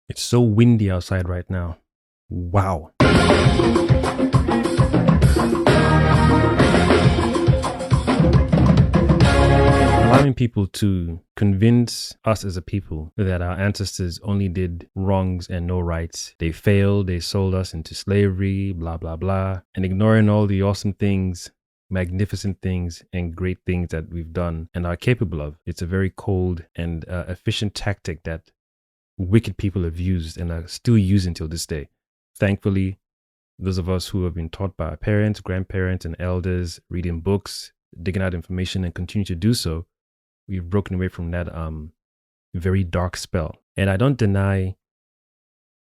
It's so windy outside right now. Wow. Allowing people to convince us as a people that our ancestors only did wrongs and no rights. They failed, they sold us into slavery, blah, blah, blah. And ignoring all the awesome things, magnificent things, and great things that we've done and are capable of. It's a very cold and efficient tactic that wicked people have used and are still using till this day. Thankfully, those of us who have been taught by our parents, grandparents, and elders, reading books, digging out information, and continue to do so, we've broken away from that very dark spell. And I don't deny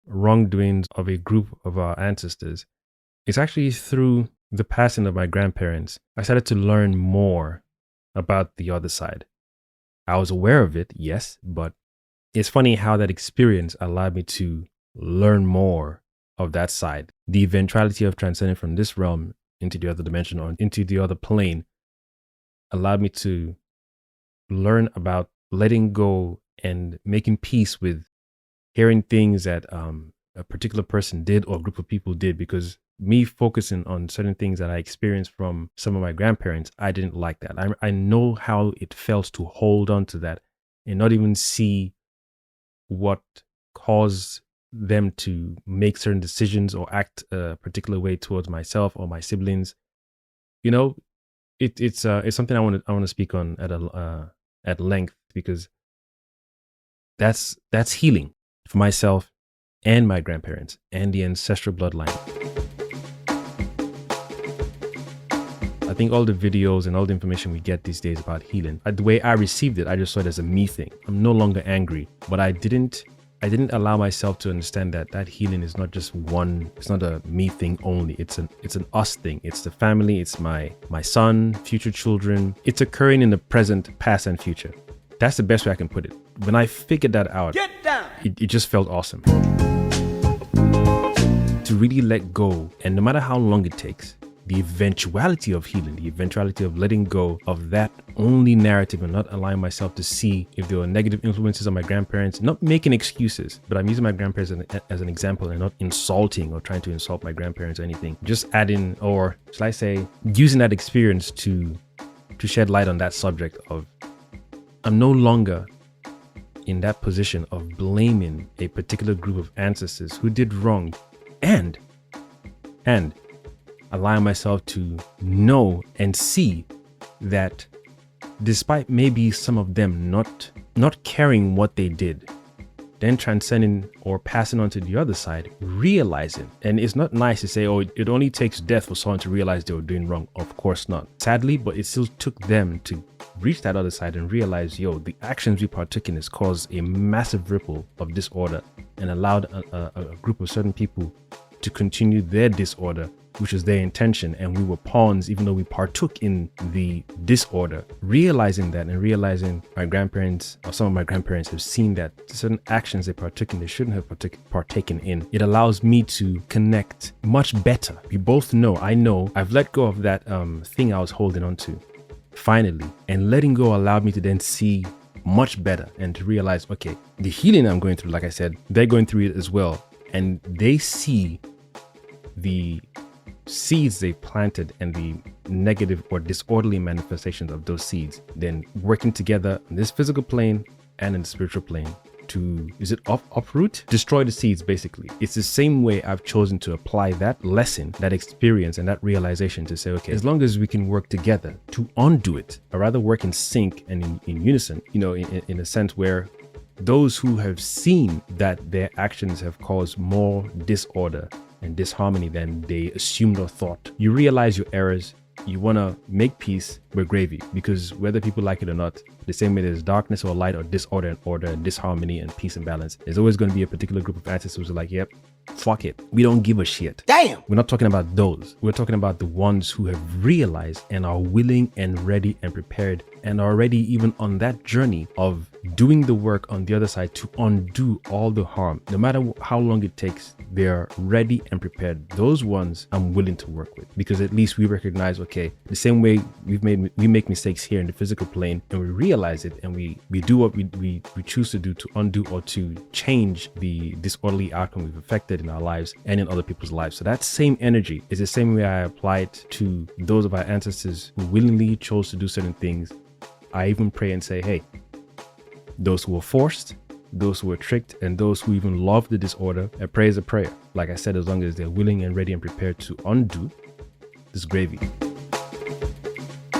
wrongdoings of a group of our ancestors. It's actually through the passing of my grandparents, I started to learn more about the other side. I was aware of it, yes, but it's funny how that experience allowed me to learn more of that side. The eventuality of transcending from this realm into the other dimension or into the other plane allowed me to learn about letting go and making peace with hearing things that a particular person did or a group of people did, because me focusing on certain things that I experienced from some of my grandparents, I didn't like that. I know how it felt to hold on to that and not even see what caused them to make certain decisions or act a particular way towards myself or my siblings. You know, it's something I want to speak on at length, because that's healing for myself and my grandparents and the ancestral bloodline. I think all the videos and all the information we get these days about healing, the way I received it, I just saw it as a me thing. I'm no longer angry, but I didn't allow myself to understand that healing is not just one, it's not a me thing only. It's an us thing. It's the family, it's my son, future children. It's occurring in the present, past, and future. That's the best way I can put it. When I figured that out, it just felt awesome. To really let go, and no matter how long it takes, the eventuality of healing, the eventuality of letting go of that only narrative and not allowing myself to see if there were negative influences on my grandparents, not making excuses, but I'm using my grandparents as an example and not insulting or trying to insult my grandparents or anything. Just adding, or shall I say, using that experience to shed light on that subject of, I'm no longer in that position of blaming a particular group of ancestors who did wrong and allowing myself to know and see that despite maybe some of them not caring what they did, then transcending or passing on to the other side, realizing. And it's not nice to say, oh, it only takes death for someone to realize they were doing wrong. Of course not. Sadly, but it still took them to reach that other side and realize, yo, the actions we partook in has caused a massive ripple of disorder and allowed a group of certain people to continue their disorder, which was their intention, and we were pawns even though we partook in the disorder. Realizing that and realizing my grandparents or some of my grandparents have seen that certain actions they partook in, they shouldn't have partaken in. It allows me to connect much better. We both know, I know, I've let go of that thing I was holding on to, finally. And letting go allowed me to then see much better and to realize, okay, the healing I'm going through, like I said, they're going through it as well. And they see the seeds they planted and the negative or disorderly manifestations of those seeds, then working together on this physical plane and in the spiritual plane to, is it uproot? Destroy the seeds, basically. It's the same way I've chosen to apply that lesson, that experience, and that realization to say, okay, as long as we can work together to undo it, or rather work in sync and in unison, you know, in a sense where those who have seen that their actions have caused more disorder and disharmony than they assumed or thought, you realize your errors, you want to make peace with gravy, because whether people like it or not, the same way there's darkness or light or disorder and order and disharmony and peace and balance, there's always going to be a particular group of ancestors who are like, yep, fuck it, we don't give a shit. Damn! We're not talking about those. We're talking about the ones who have realized and are willing and ready and prepared and are already even on that journey of doing the work on the other side to undo all the harm. No matter how long it takes, they're ready and prepared. Those ones I'm willing to work with, because at least we recognize, okay, the same way we make mistakes here in the physical plane, and we realize realize it and we do what we choose to do to undo or to change the disorderly outcome we've affected in our lives and in other people's lives. So that same energy is the same way I apply it to those of our ancestors who willingly chose to do certain things. I even pray and say, hey, those who were forced, those who were tricked, and those who even love the disorder, a prayer is a prayer. Like I said, as long as they're willing and ready and prepared to undo this gravy.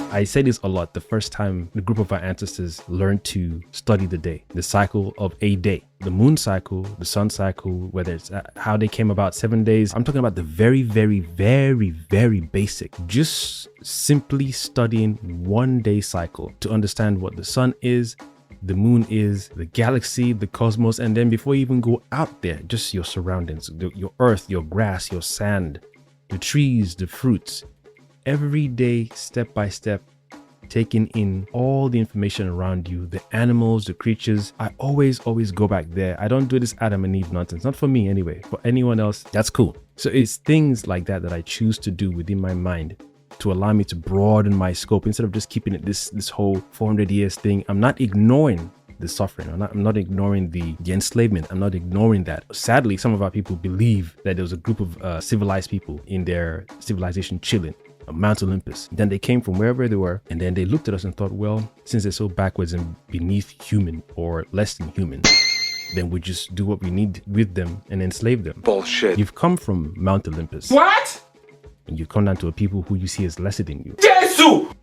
I say this a lot. The first time the group of our ancestors learned to study the day, the cycle of a day, the moon cycle, the sun cycle, whether it's how they came about 7 days. I'm talking about the very, very, very, very basic, just simply studying 1 day cycle to understand what the sun is, the moon is, the galaxy, the cosmos, and then before you even go out there, just your surroundings, your earth, your grass, your sand, the trees, the fruits. Every day, step by step, taking in all the information around you, the animals, the creatures. I always go back there. I don't do this Adam and Eve nonsense. Not for me anyway. For anyone else, that's cool. So it's things like that that I choose to do within my mind to allow me to broaden my scope instead of just keeping it this whole 400 years thing. I'm not ignoring the suffering. I'm not ignoring the enslavement. I'm not ignoring that. Sadly, some of our people believe that there was a group of civilized people in their civilization chilling. Mount Olympus. Then they came from wherever they were, and then they looked at us and thought, well, since they're so backwards and beneath human or less than human, then we just do what we need with them and enslave them. Bullshit. You've come from Mount Olympus. What? And you come down to a people who you see as lesser than you. Jesus!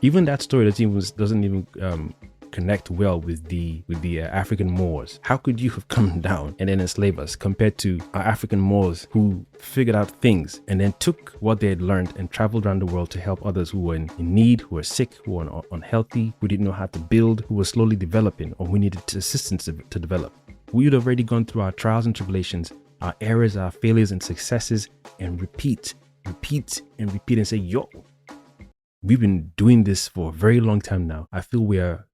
Even that story doesn't even connect well with the African Moors. How could you have come down and then enslave us compared to our African Moors who figured out things and then took what they had learned and traveled around the world to help others who were in need, who were sick, who were unhealthy, who didn't know how to build, who were slowly developing or who needed assistance to develop. We would have already gone through our trials and tribulations, our errors, our failures and successes, and repeat and say, yo, we've been doing this for a very long time now. I feel we are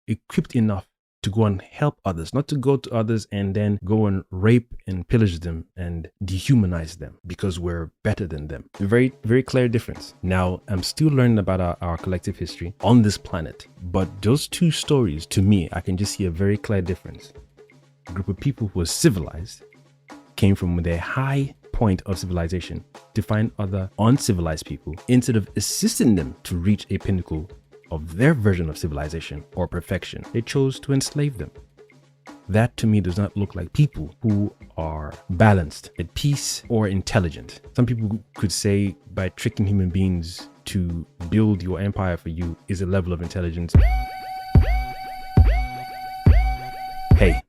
equipped enough to go and help others, not to go to others and then go and rape and pillage them and dehumanize them because we're better than them. A very, very clear difference. Now, I'm still learning about our collective history on this planet, but those two stories, to me, I can just see a very clear difference. A group of people who were civilized came from their high point of civilization to find other uncivilized people instead of assisting them to reach a pinnacle of their version of civilization or perfection. They chose to enslave them. That to me does not look like people who are balanced, at peace, or intelligent. Some people could say by tricking human beings to build your empire for you is a level of intelligence. Hey,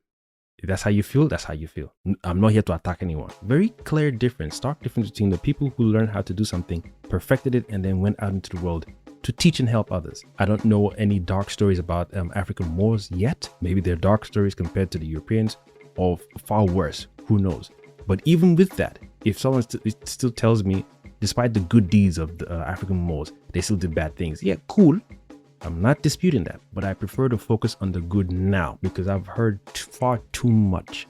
if that's how you feel, that's how you feel. I'm not here to attack anyone. Very clear difference, stark difference between the people who learned how to do something, perfected it, and then went out into the world to teach and help others. I don't know any dark stories about African Moors yet. Maybe they're dark stories compared to the Europeans, or far worse, who knows. But even with that, if someone still tells me, despite the good deeds of the African Moors, they still did bad things, yeah, cool. I'm not disputing that, but I prefer to focus on the good now because I've heard far too much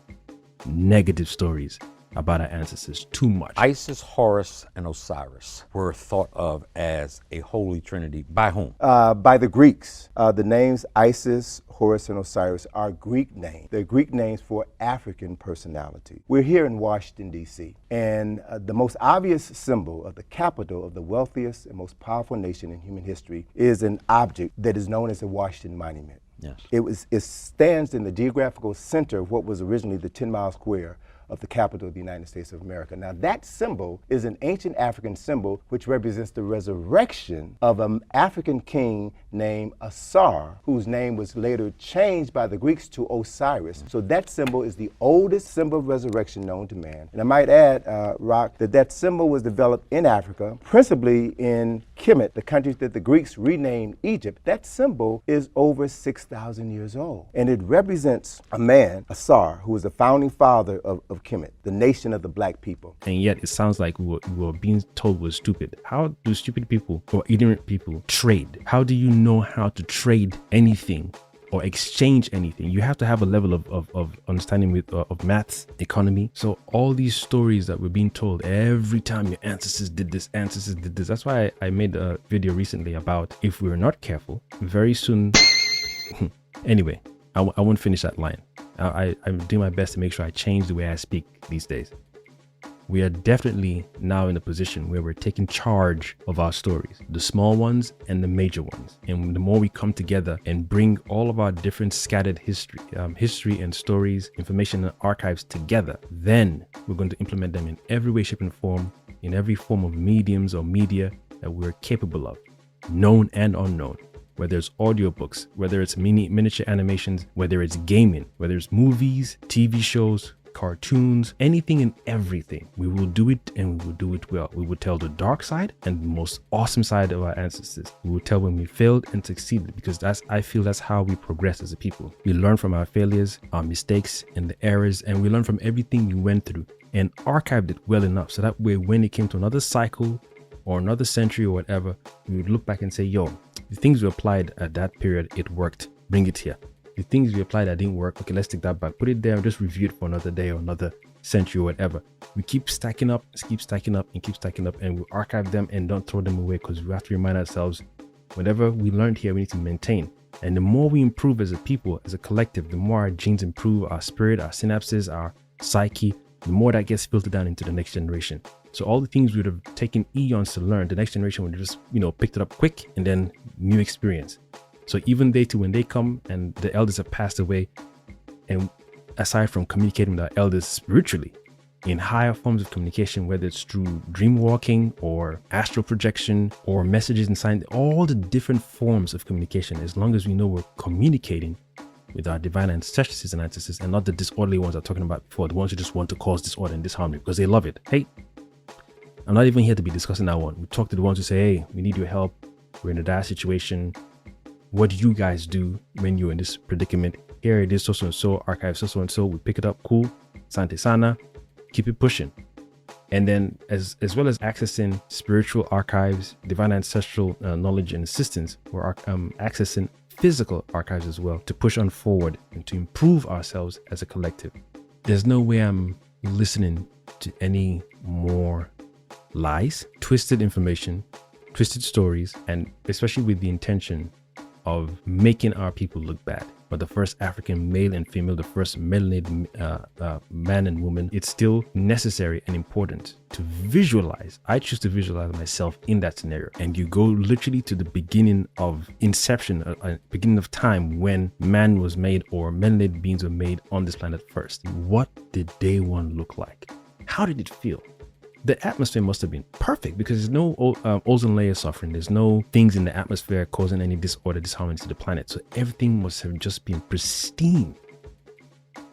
negative stories about our ancestors, too much. Isis, Horus, and Osiris were thought of as a holy trinity. By whom? By the Greeks. The names Isis, Horus, and Osiris are Greek names. They're Greek names for African personality. We're here in Washington, D.C., and the most obvious symbol of the capital of the wealthiest and most powerful nation in human history is an object that is known as the Washington Monument. Yes. It stands in the geographical center of what was originally the 10-mile square of the capital of the United States of America. Now that symbol is an ancient African symbol which represents the resurrection of an African king named Asar, whose name was later changed by the Greeks to Osiris. So that symbol is the oldest symbol of resurrection known to man. And I might add, Rock, that symbol was developed in Africa, principally in Kemet, the country that the Greeks renamed Egypt. That symbol is over 6,000 years old. And it represents a man, Asar, who was the founding father of Kemet, the nation of the black people. And yet it sounds like we were being told we're stupid. How do stupid people or ignorant people trade? How do you know how to trade anything or exchange anything. You have to have a level of understanding with of maths, economy. So all these stories that we're being told every time your ancestors did this, ancestors did this. That's why I made a video recently about if we're not careful, very soon. Anyway, I won't finish that line. I'm doing my best to make sure I change the way I speak these days. We are definitely now in a position where we're taking charge of our stories, the small ones and the major ones. And the more we come together and bring all of our different scattered history and stories, information and archives together, then we're going to implement them in every way, shape, and form, in every form of mediums or media that we're capable of, known and unknown. Whether it's audiobooks, whether it's miniature animations, whether it's gaming, whether it's movies, TV shows, cartoons, anything and everything. We will do it, and we will do it well. We will tell the dark side and the most awesome side of our ancestors. We will tell when we failed and succeeded, because I feel that's how we progress as a people. We learn from our failures, our mistakes, and the errors, and we learn from everything we went through and archived it well enough so that way when it came to another cycle or another century or whatever, we would look back and say, yo, the things we applied at that period, it worked. Bring it here. The things we applied that didn't work, okay, let's take that back. Put it there and just review it for another day or another century or whatever. We keep stacking up, and we archive them and don't throw them away, because we have to remind ourselves, whatever we learned here, we need to maintain. And the more we improve as a people, as a collective, the more our genes improve, our spirit, our synapses, our psyche, the more that gets filtered down into the next generation. So all the things we would have taken eons to learn, the next generation would just, picked it up quick, and then new experience. So even they too, when they come and the elders have passed away, and aside from communicating with our elders spiritually, in higher forms of communication, whether it's through dream walking or astral projection or messages and signs, all the different forms of communication, as long as we know we're communicating with our divine ancestors and ancestors, and not the disorderly ones I'm talking about before, the ones who just want to cause disorder and disharmony because they love it. Hey, I'm not even here to be discussing that one. We talk to the ones who say, hey, we need your help. We're in a dire situation. What do you guys do when you're in this predicament? Here it is, so and so, archive so and so. We pick it up, cool, Sante Sana, keep it pushing. And then as well as accessing spiritual archives, divine ancestral knowledge and assistance, we're accessing physical archives as well to push on forward and to improve ourselves as a collective. There's no way I'm listening to any more lies, twisted information, twisted stories, and especially with the intention of making our people look bad. But the first African male and female, the first melanated man and woman, it's still necessary and important to visualize. I choose to visualize myself in that scenario. And you go literally to the beginning of inception, beginning of time, when man was made or melanated beings were made on this planet first. What did day one look like? How did it feel? The atmosphere must have been perfect, because there's no ozone layer suffering. There's no things in the atmosphere causing any disorder, disharmony to the planet. So everything must have just been pristine.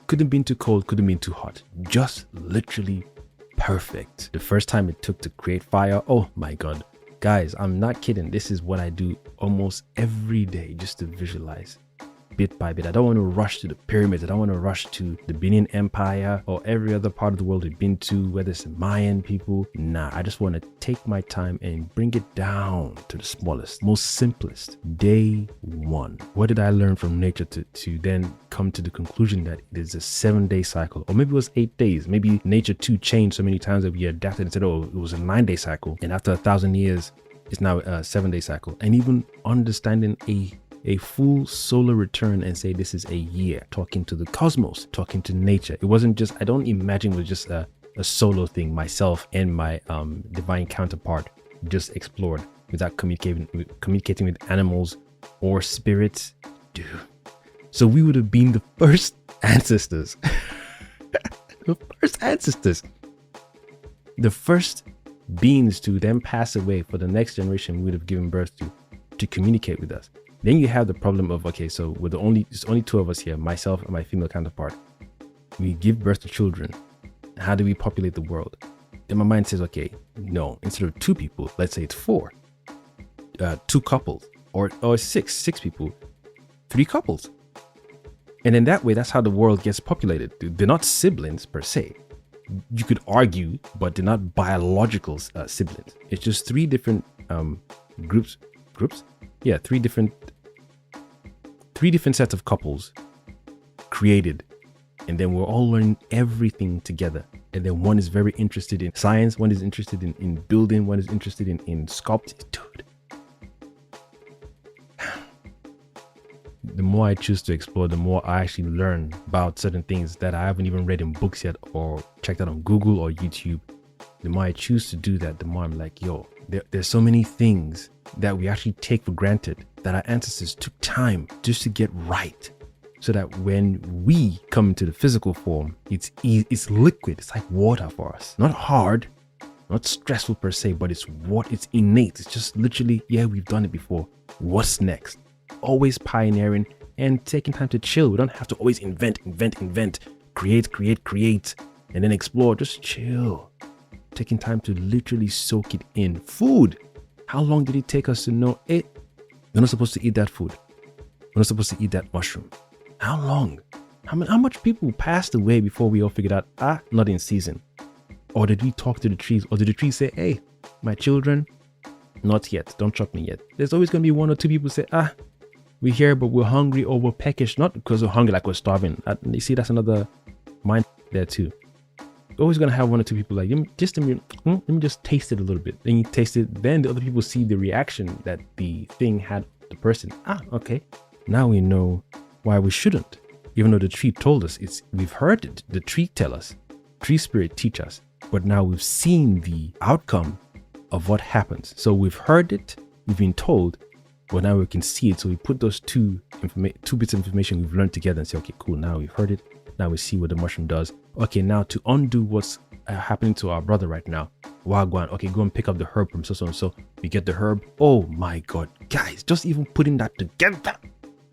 Couldn't have been too cold, couldn't have been too hot. Just literally perfect. The first time it took to create fire, oh my God. Guys, I'm not kidding. This is what I do almost every day, just to visualize bit by bit. I don't want to rush to the pyramids. I don't want to rush to the Benin Empire or every other part of the world we've been to, whether it's the Mayan people. Nah, I just want to take my time and bring it down to the smallest, most simplest. Day one. What did I learn from nature to then come to the conclusion that it is a 7-day cycle? Or maybe it was 8 days. Maybe nature too changed so many times that we adapted and said, oh, it was a 9-day cycle. And after 1,000 years, it's now a 7-day cycle. And even understanding a full solar return and say this is a year, talking to the cosmos, talking to nature. It wasn't just, I don't imagine it was just a solo thing, myself and my divine counterpart just explored without communicating with animals or spirits. Dude. So we would have been the first ancestors. The first ancestors. The first beings to then pass away for the next generation we would have given birth to communicate with us. Then you have the problem of, okay, so there's only 2 of us here, myself and my female counterpart. We give birth to children. How do we populate the world? Then my mind says, okay, no, instead of 2 people, let's say it's 4. 2 couples, or 6 people, 3 couples. And in that way, that's how the world gets populated. They're not siblings per se. You could argue, but they're not biological siblings. It's just 3 different groups. Yeah, 3 different 3 different sets of couples created, and then we're all learning everything together. And then one is very interested in science, one is interested in building, one is interested in sculpting. Dude, the more I choose to explore, the more I actually learn about certain things that I haven't even read in books yet or checked out on Google or YouTube. The more I choose to do that, the more I'm like, yo, there's so many things that we actually take for granted that our ancestors took time just to get right, so that when we come into the physical form, it's liquid. It's like water for us. Not hard, not stressful per se, but it's innate. It's just literally, yeah, we've done it before. What's next? Always pioneering and taking time to chill. We don't have to always invent, create, and then explore. Just chill. Taking time to literally soak it in. Food. How long did it take us to know, hey, we're not supposed to eat that food. We're not supposed to eat that mushroom. How long? How much people passed away before we all figured out, not in season? Or did we talk to the trees? Or did the trees say, hey, my children, not yet. Don't chop me yet. There's always going to be 1 or 2 people say, we're here, but we're hungry or we're peckish. Not because we're hungry, like we're starving. You see, that's another mind there too. Always gonna have 1 or 2 people like, let me just taste it a little bit. Then you taste it, then the other people see the reaction that the thing had the person. Okay. Now we know why we shouldn't. Even though the tree told us, we've heard it. The tree tell us, tree spirit teach us, but now we've seen the outcome of what happens. So we've heard it, we've been told, but now we can see it. So we put those 2 bits of information we've learned together and say, okay, cool. Now we've heard it. Now we see what the mushroom does. Okay, now to undo what's happening to our brother right now. Wagwan. Okay, go and pick up the herb from so and so. We get the herb. Oh my God, guys, just even putting that together.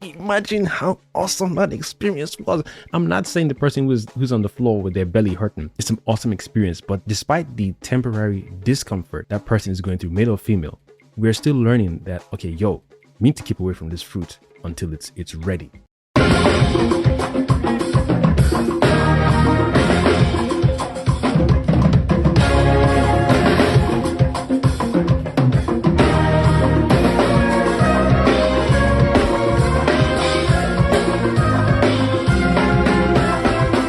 Imagine how awesome that experience was. I'm not saying the person who's on the floor with their belly hurting. It's an awesome experience, but despite the temporary discomfort that person is going through, male or female, we're still learning that, okay, yo, we need to keep away from this fruit until it's ready.